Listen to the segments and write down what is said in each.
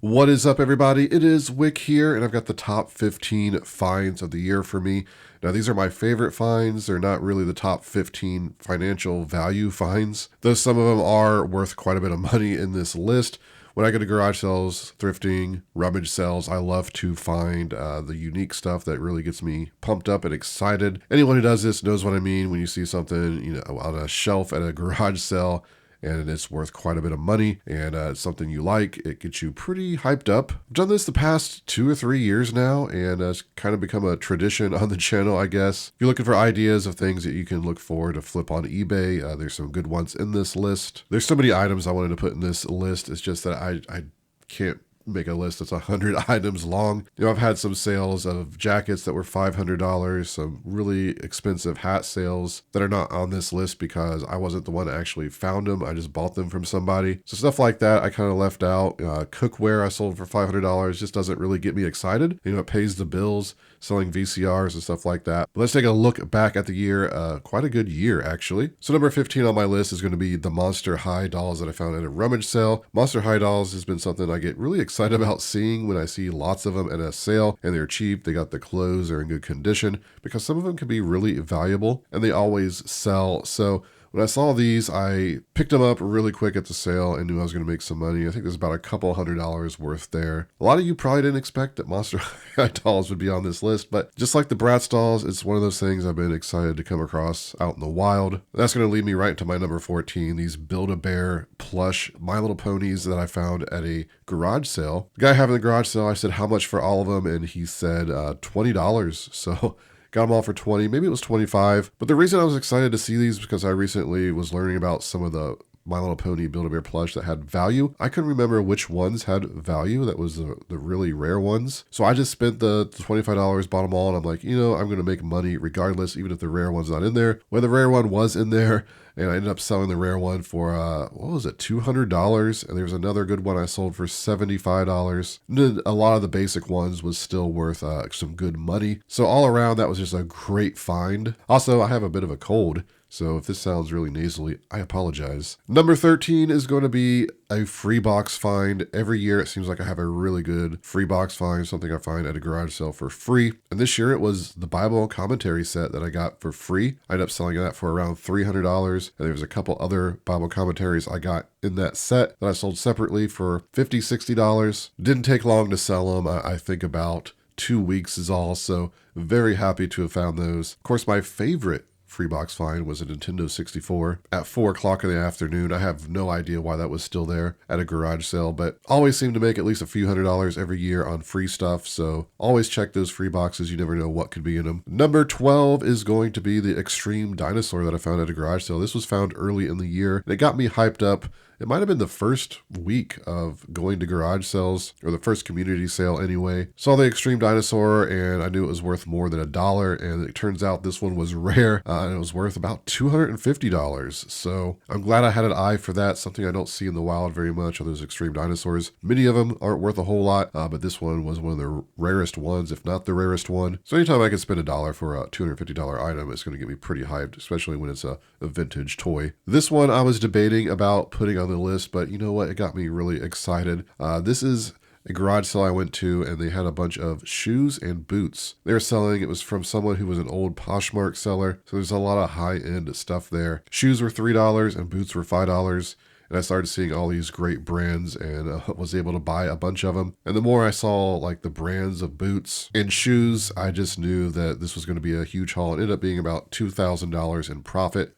What is up, everybody? It is Wick here, and I've got the top 15 finds of the year for me. Now, these are my favorite finds. They're not really the top 15 financial value finds, though some of them are worth quite a bit of money in this list. When I go to garage sales, thrifting, rummage sales, I love to find the unique stuff that really gets me pumped up and excited. Anyone who does this knows what I mean when you see something, on a shelf at a garage sale and it's worth quite a bit of money, and it's something you like. It gets you pretty hyped up. I've done this the past 2 or 3 years now, and it's kind of become a tradition on the channel, I guess. If you're looking for ideas of things that you can look for to flip on eBay, there's some good ones in this list. There's so many items I wanted to put in this list. It's just that I can't make a list that's 100 items long. I've had some sales of jackets that were $500, some really expensive hat sales that are not on this list because I wasn't the one that actually found them. I just bought them from somebody. So stuff like that I kind of left out. Cookware I sold for $500 just doesn't really get me excited. It pays the bills, selling VCRs and stuff like that. But let's take a look back at the year. Quite a good year, actually. So number 15 on my list is going to be the Monster High dolls that I found at a rummage sale. Monster High dolls has been something I get really excited about seeing when I see lots of them at a sale, and they're cheap. They got the clothes, they're in good condition, because some of them can be really valuable and they always sell. So when I saw these, I picked them up really quick at the sale and knew I was going to make some money. I think there's about a couple $100 worth there. A lot of you probably didn't expect that Monster High dolls would be on this list, but just like the Bratz dolls, it's one of those things I've been excited to come across out in the wild. That's going to lead me right to my number 14, these Build-A-Bear Plush My Little Ponies that I found at a garage sale. The guy having the garage sale, I said, how much for all of them? And he said $20. So got them all for 20, maybe it was 25. But the reason I was excited to see these was because I recently was learning about some of the My Little Pony Build-A-Bear plush that had value. I couldn't remember which ones had value. That was the really rare ones. So I just spent the $25, bought them all, and I'm like, I'm going to make money regardless, even if the rare one's not in there. When the rare one was in there, and I ended up selling the rare one for, $200. And there was another good one I sold for $75. And then a lot of the basic ones was still worth some good money. So all around, that was just a great find. Also, I have a bit of a cold, so if this sounds really nasally, I apologize. Number 13 is going to be a free box find. Every year it seems like I have a really good free box find, something I find at a garage sale for free. And this year it was the Bible commentary set that I got for free. I ended up selling that for around $300. And there was a couple other Bible commentaries I got in that set that I sold separately for $50, $60. Didn't take long to sell them. I think about 2 weeks is all. So very happy to have found those. Of course, my favorite free box find was a Nintendo 64 at 4 o'clock in the afternoon. I have no idea why that was still there at a garage sale, but always seem to make at least a few $100s every year on free stuff. So always check those free boxes. You never know what could be in them. Number 12 is going to be the Extreme Dinosaur that I found at a garage sale. This was found early in the year, and it got me hyped up. It might have been the first week of going to garage sales, or the first community sale anyway. Saw the Extreme Dinosaur and I knew it was worth more than $1, and it turns out this one was rare and it was worth about $250. So I'm glad I had an eye for that, something I don't see in the wild very much of those Extreme Dinosaurs. Many of them aren't worth a whole lot, but this one was one of the rarest ones, if not the rarest one. So anytime I can spend $1 for a $250 item, it's going to get me pretty hyped, especially when it's a vintage toy. This one I was debating about putting on the list, but you know what? It got me really excited. This is a garage sale I went to, and they had a bunch of shoes and boots. They were selling, it was from someone who was an old Poshmark seller, so there's a lot of high-end stuff there. Shoes were $3 and boots were $5. And I started seeing all these great brands and was able to buy a bunch of them. And the more I saw like the brands of boots and shoes, I just knew that this was going to be a huge haul. It ended up being about $2,000 in profit.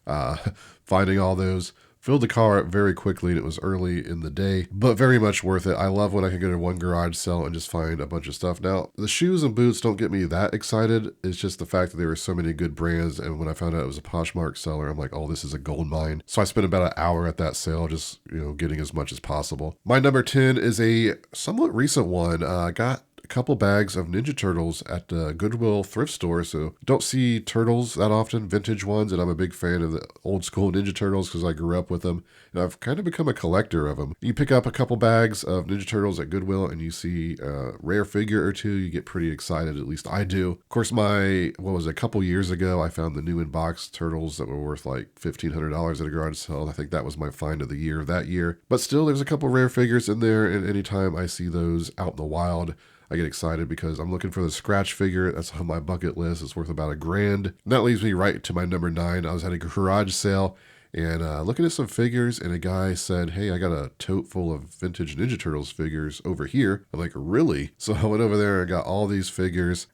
Finding all those. Filled the car up very quickly, and it was early in the day, but very much worth it. I love when I can go to one garage sale and just find a bunch of stuff. Now, the shoes and boots don't get me that excited. It's just the fact that there were so many good brands, and when I found out it was a Poshmark seller, I'm like, oh, this is a gold mine. So I spent about an hour at that sale just, getting as much as possible. My number 10 is a somewhat recent one. Got a couple bags of Ninja Turtles at the Goodwill thrift store. So don't see turtles that often, vintage ones. And I'm a big fan of the old school Ninja Turtles because I grew up with them. And I've kind of become a collector of them. You pick up a couple bags of Ninja Turtles at Goodwill and you see a rare figure or two, you get pretty excited. At least I do. Of course, a couple years ago, I found the new in-box turtles that were worth like $1,500 at a garage sale. I think that was my find of the year that year. But still, there's a couple rare figures in there, and anytime I see those out in the wild, I get excited because I'm looking for the scratch figure. That's on my bucket list. It's worth about $1,000. And that leads me right to my number 9. I was at a garage sale and looking at some figures, and a guy said, "Hey, I got a tote full of vintage Ninja Turtles figures over here." I'm like, "Really?" So I went over there and got all these figures,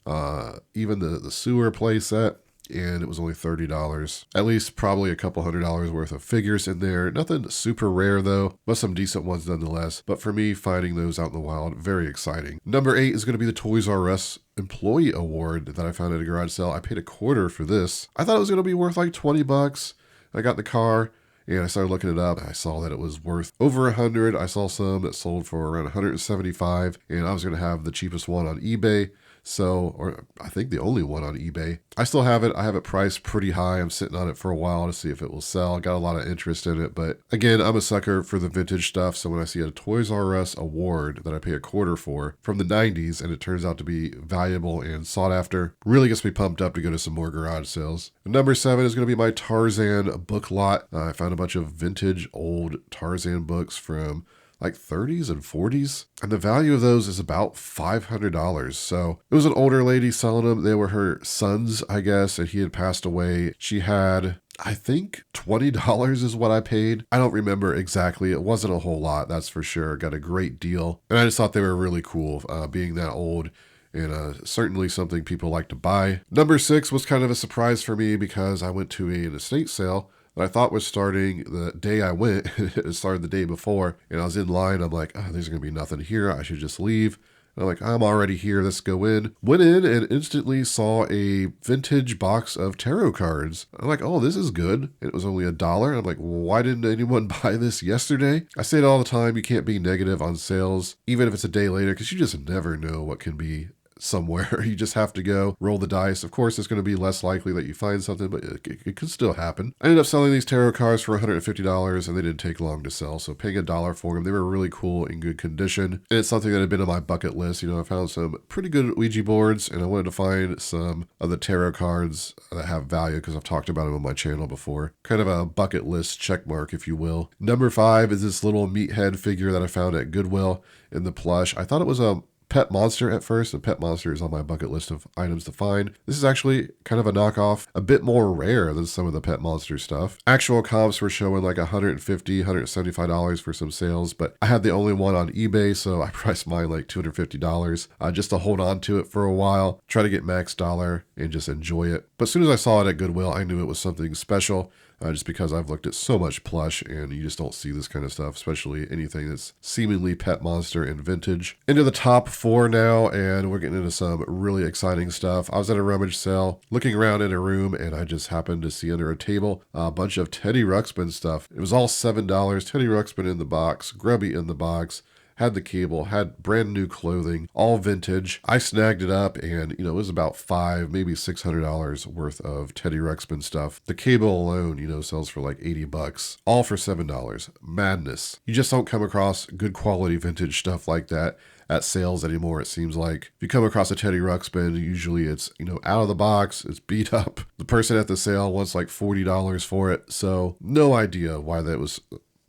even the sewer play set. And it was only $30. At least probably a couple $100 worth of figures in there. Nothing super rare though, but some decent ones nonetheless. But for me, finding those out in the wild, very exciting. Number 8 is going to be the Toys R Us Employee Award that I found at a garage sale. I paid $0.25 for this. I thought it was going to be worth like $20. I got in the car and I started looking it up. I saw that it was worth over $100. I saw some that sold for around $175, and I was going to have the cheapest one on eBay. So, or I think the only one on eBay. I still have it. I have it priced pretty high. I'm sitting on it for a while to see if it will sell. Got a lot of interest in it, but again, I'm a sucker for the vintage stuff. So when I see a Toys R Us award that I pay $0.25 for from the 90s, and it turns out to be valuable and sought after, really gets me pumped up to go to some more garage sales. And number 7 is going to be my Tarzan book lot. I found a bunch of vintage old Tarzan books from like 30s and 40s. And the value of those is about $500. So it was an older lady selling them. They were her sons, I guess, and he had passed away. She had, I think, $20 is what I paid. I don't remember exactly. It wasn't a whole lot, that's for sure. Got a great deal. And I just thought they were really cool, being that old. And certainly something people like to buy. Number 6 was kind of a surprise for me because I went to an estate sale that I thought was starting the day I went. It started the day before, and I was in line. I'm like, "Oh, there's going to be nothing here. I should just leave." And I'm like, "I'm already here. Let's go in." Went in and instantly saw a vintage box of tarot cards. I'm like, "Oh, this is good." And it was only $1. I'm like, "Why didn't anyone buy this yesterday?" I say it all the time. You can't be negative on sales, even if it's a day later, because you just never know what can be somewhere. You just have to go roll the dice. Of course, it's going to be less likely that you find something, but it could still happen. I ended up selling these tarot cards for $150, and they didn't take long to sell. So paying $1 for them, they were really cool, in good condition. And it's something that had been on my bucket list. I found some pretty good Ouija boards, and I wanted to find some of the tarot cards that have value because I've talked about them on my channel before. Kind of a bucket list check mark, if you will. Number 5 is this little meathead figure that I found at Goodwill in the plush. I thought it was a Pet Monster at first, and Pet Monster is on my bucket list of items to find. This is actually kind of a knockoff, a bit more rare than some of the Pet Monster stuff. Actual comps were showing like $150, $175 for some sales, but I had the only one on eBay, so I priced mine like $250 just to hold on to it for a while, try to get max dollar and just enjoy it. But as soon as I saw it at Goodwill, I knew it was something special. Just because I've looked at so much plush and you just don't see this kind of stuff, especially anything that's seemingly Pet Monster and vintage. Into the top 4 now, and we're getting into some really exciting stuff. I was at a rummage sale looking around in a room, and I just happened to see under a table a bunch of Teddy Ruxpin stuff. It was all $7. Teddy Ruxpin in the box, Grubby in the box. Had the cable, had brand new clothing, all vintage. I snagged it up, and it was about $500, maybe $600 worth of Teddy Ruxpin stuff. The cable alone, sells for like $80, all for $7. Madness. You just don't come across good quality vintage stuff like that at sales anymore, it seems like. If you come across a Teddy Ruxpin, usually it's, out of the box, it's beat up. The person at the sale wants like $40 for it, so no idea why that was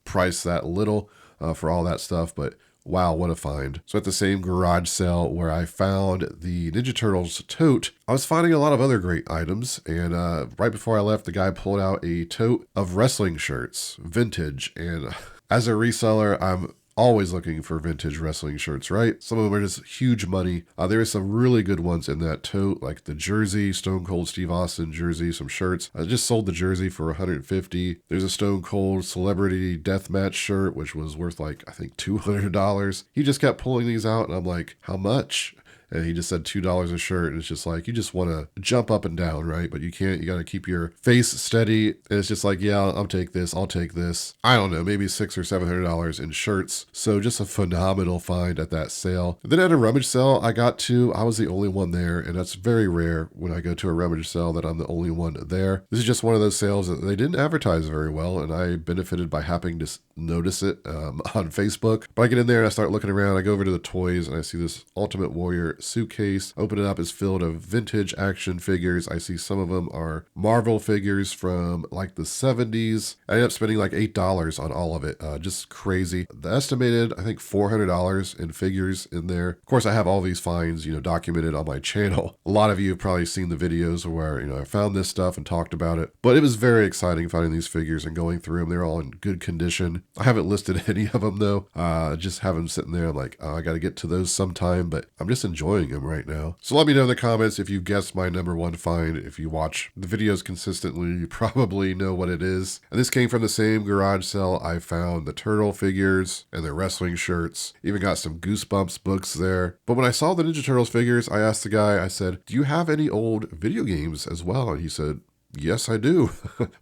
priced that little for all that stuff, but wow, what a find. So at the same garage sale where I found the Ninja Turtles tote, I was finding a lot of other great items. And right before I left, the guy pulled out a tote of wrestling shirts, vintage. And as a reseller, I'm always looking for vintage wrestling shirts, right? Some of them are just huge money. There are some really good ones in that tote, like the jersey, Stone Cold Steve Austin jersey, some shirts. I just sold the jersey for $150. There's a Stone Cold Celebrity Deathmatch shirt, which was worth like, I think $200. He just kept pulling these out, and I'm like, how much? and he just said $2 a shirt. And it's just like, you just want to jump up and down, right? But you can't. You got to keep your face steady. And it's just like, yeah, I'll take this. I'll take this. I don't know, maybe $600 or $700 in shirts. So just a phenomenal find at that sale. And then at a rummage sale I was the only one there, and that's very rare when I go to a rummage sale that I'm the only one there. This is just one of those sales that they didn't advertise very well, and I benefited by happening to notice it on Facebook. But I get in there and I start looking around. I go over to the toys and I see this Ultimate Warrior suitcase. Open it up, it's filled of vintage action figures. I see some of them are Marvel figures from like the 70s. I ended up spending like $8 on all of it. Just crazy. The estimated, I think $400 in figures in there. Of course, I have all these finds, documented on my channel. A lot of you have probably seen the videos where, I found this stuff and talked about it. But it was very exciting finding these figures and going through them. They're all in good condition. I haven't listed any of them though. Just have them sitting there. I'm like, oh, I got to get to those sometime, but I'm just enjoying them right now. So let me know in the comments if you guessed my number one find. If you watch the videos consistently, you probably know what it is. And this came from the same garage sale. I found the turtle figures and their wrestling shirts. Even got some Goosebumps books there. But when I saw the Ninja Turtles figures, I asked the guy, I said, do you have any old video games as well? And he said, yes, I do.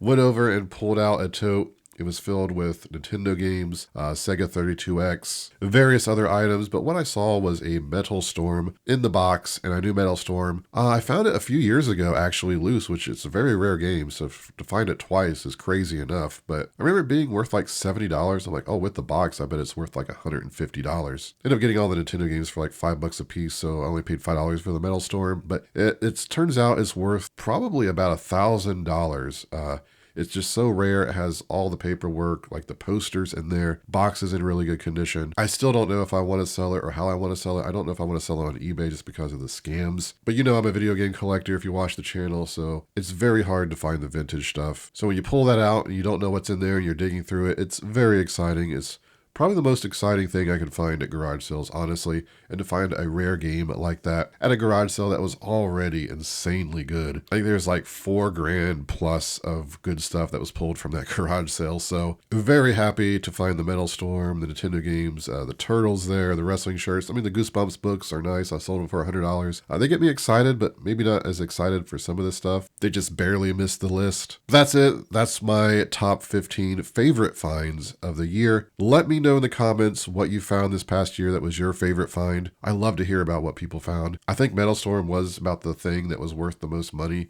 Went over and pulled out a tote. It was filled with Nintendo games, Sega 32X, various other items, but what I saw was a Metal Storm in the box, and I knew Metal Storm. I found it a few years ago, actually loose, which is a very rare game, so to find it twice is crazy enough, but I remember it being worth like $70. I'm like, oh, with the box, I bet it's worth like $150. Ended up getting all the Nintendo games for like $5 a piece, so I only paid $5 for the Metal Storm, but it turns out it's worth probably about $1,000. It's just so rare. It has all the paperwork, like the posters in there. Box is in really good condition. I still don't know if I want to sell it or how I want to sell it. I don't know if I want to sell it on eBay just because of the scams. But I'm a video game collector if you watch the channel, so it's very hard to find the vintage stuff. So when you pull that out and you don't know what's in there and you're digging through it, it's very exciting. It's probably the most exciting thing I can find at garage sales, honestly, and to find a rare game like that at a garage sale that was already insanely good. I think there's like $4,000 plus of good stuff that was pulled from that garage sale. So very happy to find the Metal Storm, the Nintendo games, the Turtles there, the wrestling shirts. I mean, the Goosebumps books are nice. I sold them for $100. They get me excited, but maybe not as excited for some of this stuff. They just barely missed the list. That's it. That's my top 15 favorite finds of the year. Let me know in the comments what you found this past year that was your favorite find. I love to hear about what people found. I think Metal Storm was about the thing that was worth the most money.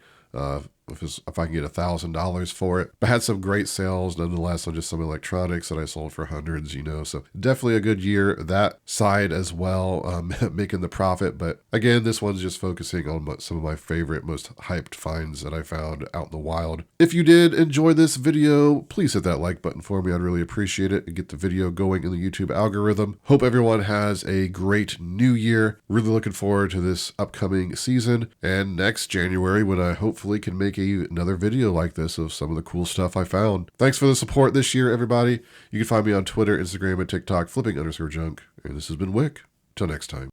If I can get $1,000 for it. But I had some great sales nonetheless on just some electronics that I sold for hundreds, so definitely a good year that side as well, making the profit. But again, this one's just focusing on some of my favorite, most hyped finds that I found out in the wild. If you did enjoy this video, please hit that like button for me. I'd really appreciate it and get the video going in the YouTube algorithm. Hope everyone has a great new year. Really looking forward to this upcoming season and next January when I hopefully can make another video like this of some of the cool stuff I found. Thanks for the support this year, everybody. You can find me on Twitter, Instagram, and TikTok, flipping_junk. And this has been Wick. Till next time.